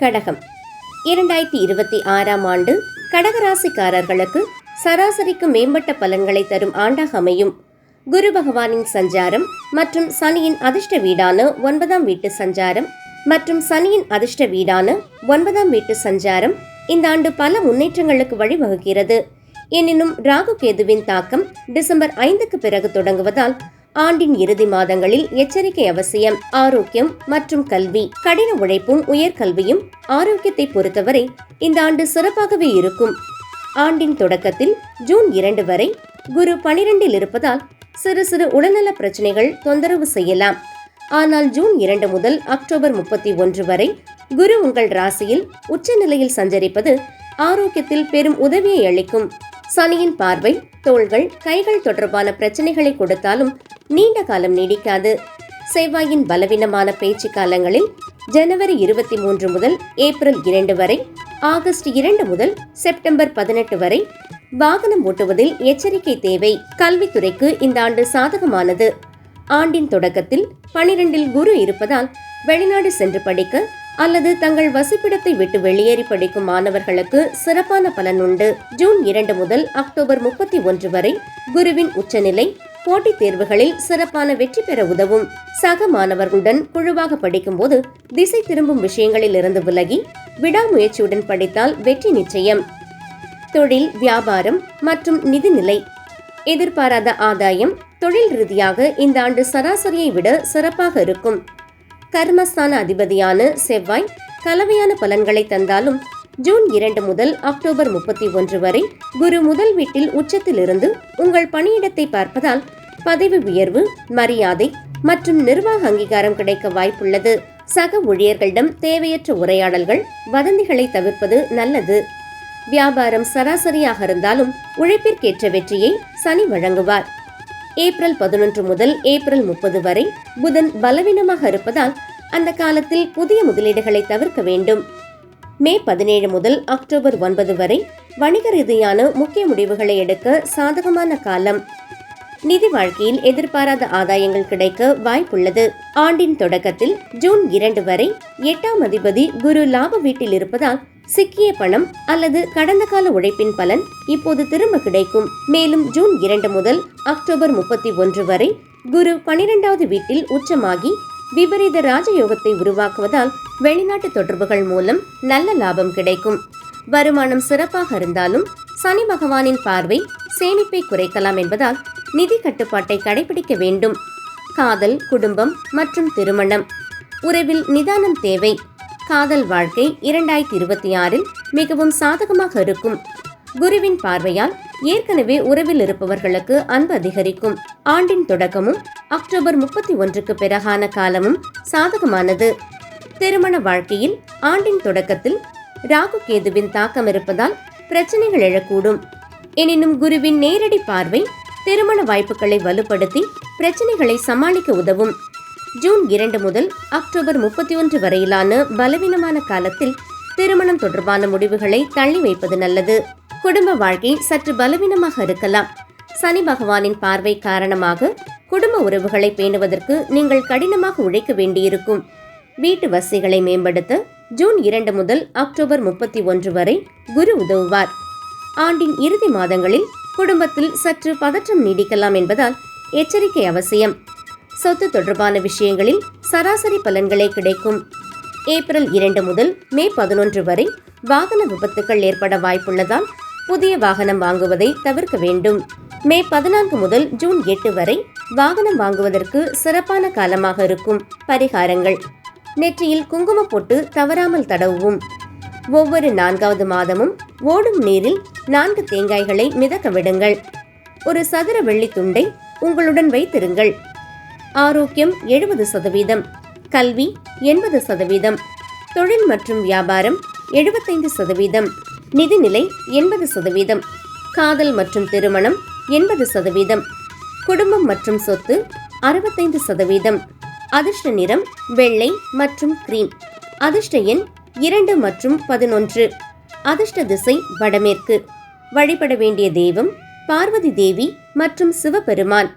கடகம் 2026ஆம் ஆண்டு கடகராசிக்காரர்களுக்கு சராசரிக்கு மேம்பட்ட பலன்களை தரும் ஆண்டாக அமையும். குரு பகவானின் சஞ்சாரம் மற்றும் சனியின் அதிர்ஷ்ட வீடான 9ஆம் வீட்டு சஞ்சாரம் இந்த ஆண்டு பல முன்னேற்றங்களுக்கு வழிவகுக்கிறது. எனினும் ராகு கேதுவின் தாக்கம் டிசம்பர் 5க்கு பிறகு தொடங்குவதால் ஆண்டின் இறுதி மாதங்களில் எச்சரிக்கை அவசியம். ஆரோக்கியம் மற்றும் கல்வி. கடின உழைப்பும் உயர்கல்வியும் ஆரோக்கியத்தை பொறுத்தவரை இந்த ஆண்டு சிறப்பாகவே இருக்கும். ஆண்டின் தொடக்கத்தில் ஜூன் 2 வரை குரு 12இல் இருப்பதால் சிறு சிறு உடல்நல பிரச்சனைகள் தொந்தரவு செய்யலாம். ஆனால் ஜூன் 2 முதல் அக்டோபர் 31 வரை குரு உங்கள் ராசியில் உச்ச நிலையில் சஞ்சரிப்பது ஆரோக்கியத்தில் பெரும் உதவியை அளிக்கும். சனியின் பார்வை தோள்கள் கைகள் தொடர்பான பிரச்சனைகளை கொடுத்தாலும் நீண்ட காலம் நீடிக்காது. செவ்வாயின் பலவீனமான பேச்சு காலங்களில் ஜனவரி 23 முதல் ஏப்ரல் 2 வரை, ஆகஸ்ட் 2 முதல் செப்டம்பர் 18 வரை வாகனம் ஓட்டுவதில் எச்சரிக்கை தேவை. கல்வித்துறைக்கு இந்த ஆண்டு சாதகமானது. ஆண்டின் தொடக்கத்தில் 12இல் குரு இருப்பதால் வெளிநாடு சென்று படிக்க அல்லது தங்கள் வசிப்பிடத்தை விட்டு வெளியேறி படிக்கும் மாணவர்களுக்கு சிறப்பான பலன் உண்டு. ஜூன் 2 முதல் அக்டோபர் 31 வரை குருவின் உச்சநிலை போட்டித் தேர்வுகளில் சிறப்பான வெற்றி பெற உதவும். சக மாணவர்களுடன் குழுவாக படிக்கும் போது திசை திரும்பும் விஷயங்களில் இருந்து விலகி விடாமுயற்சியுடன் படித்தால் வெற்றி நிச்சயம். தொழில், வியாபாரம் மற்றும் நிதிநிலை. எதிர்பாராத ஆதாயம் தொழில் ரீதியாக இந்த ஆண்டு சராசரியை விட சிறப்பாக இருக்கும். கர்மஸ்தான அதிபதியான செவ்வாய் கலவையான பலன்களை தந்தாலும் ஜூன் 2 முதல் அக்டோபர் 31 வரை குரு முதல் வீட்டில் உச்சத்தில் இருந்து உங்கள் பணியிடத்தை பார்ப்பதால் பதவி உயர்வு, மரியாதை மற்றும் நிர்வாக அங்கீகாரம் கிடைக்க வாய்ப்புள்ளது. சக ஊழியர்களிடம் தேவையற்ற உரையாடல்கள், வதந்திகளை தவிர்ப்பது நல்லது. வியாபாரம் சராசரியாக இருந்தாலும் உழைப்பிற்கேற்ற வெற்றியை சனி வழங்குவார். ஏப்ரல் 11 முதல் ஏப்ரல் 30 வரை புதன் பலவீனமாக இருப்பதால் அந்த காலத்தில் புதிய முதலீடுகளை தவிர்க்க வேண்டும். மே 17 முதல் அக்டோபர் 9 வரை வணிக ரீதியான முக்கிய முடிவுகளை எடுக்க சாதகமான காலம். நிதி வாழ்க்கையில் எதிர்பாராத ஆதாயங்கள் கிடைக்க வாய்ப்புள்ளது. ஆண்டின் தொடக்கத்தில் ஜூன் 2 வரை 8ஆம் அதிபதி குரு லாப வீட்டில் இருப்பதால் சிக்கிய பணம் அல்லது கடந்த கால உழைப்பின் பலன் இப்போது திரும்ப கிடைக்கும். மேலும் ஜூன் 2 முதல் அக்டோபர் 31 வரை குரு 12வது வீட்டில் உச்சமாகி விபரீத ராஜயோகத்தை உருவாக்குவதால் வெளிநாட்டு தொடர்புகள் மூலம் நல்ல லாபம் கிடைக்கும். வருமானம் சிறப்பாக இருந்தாலும் சனி பகவானின் பார்வை சேமிப்பை குறைக்கலாம் என்பதால் நிதி கட்டுப்பாட்டை கடைபிடிக்க வேண்டும். காதல், குடும்பம் மற்றும் திருமணம். உறவில் நிதானம் தேவை. காதல் வாழ்க்கை 2026இல் மிகவும் சாதகமாக இருக்கும். குருவின் பார்வையால் ஏற்கனவே உறவில் இருப்பவர்களுக்கு அன்பு அதிகரிக்கும். ஆண்டின் தொடக்கமும் அக்டோபர் 31க்கு பிறகான காலமும் சாதகமானது. திருமண வாழ்க்கையில் ஆண்டின் தொடக்கத்தில் ராகு கேதுவின் தாக்கம் இருப்பதால் பிரச்சனைகள் எழக்கூடும். எனினும் குருவின் நேரடி பார்வை திருமண வாய்ப்புகளை வலுப்படுத்தி பிரச்சனைகளை சமாளிக்க உதவும். ஜூன் 2 முதல் அக்டோபர் 31 வரையிலான பலவீனமான காலத்தில் திருமணம் தொடர்பான முடிவுகளை தள்ளி வைப்பது நல்லது. குடும்ப வாழ்க்கை சற்று பலவீனமாக இருக்கலாம். சனி பகவானின் பார்வை காரணமாக குடும்ப உறவுகளை பேணுவதற்கு நீங்கள் கடினமாக உழைக்க வேண்டியிருக்கும். வீட்டு வசதிகளை மேம்படுத்த ஜூன் 2 முதல் அக்டோபர் 31 வரை குரு உதவுவார். ஆண்டின் இறுதி மாதங்களில் குடும்பத்தில் சற்று பதற்றம் நீடிக்கலாம் என்பதால் எச்சரிக்கை அவசியம். சொத்து தொடர்பான விஷயங்களில் சராசரி பலன்களே கிடைக்கும். ஏப்ரல் 2 முதல் மே 11 வரை வாகன விபத்துக்கள் ஏற்பட வாய்ப்புள்ளதால் புதிய வாகனம் வாங்குவதை தவிர்க்க வேண்டும். மே 14 முதல் ஜூன் 8 வரை வாகனம் வாங்குவதற்கு சிறப்பான காலமாக இருக்கும். பரிகாரங்கள். நெற்றியில் குங்குமம் போட்டு தவறாமல் தடவுவும். ஒவ்வொரு 4வது மாதமும் ஓடும் நீரில் 4 தேங்காய்களை மிதக்க விடுங்கள். ஒரு சதுர வெள்ளி துண்டை உங்களுடன் வைத்திருங்கள். ஆரோக்கியம் 70%, கல்வி 80%, தொழில் மற்றும் வியாபாரம் 75%, நிதிநிலை 80%, காதல் மற்றும் திருமணம் 80%, குடும்பம் மற்றும் சொத்து 65%. அதிர்ஷ்ட நிறம் வெள்ளை மற்றும் கிரீம். அதிர்ஷ்ட எண் 2 மற்றும் 11. அதிர்ஷ்ட திசை வடமேற்கு. வழிபட வேண்டிய தெய்வம் பார்வதி தேவி மற்றும் சிவபெருமான்.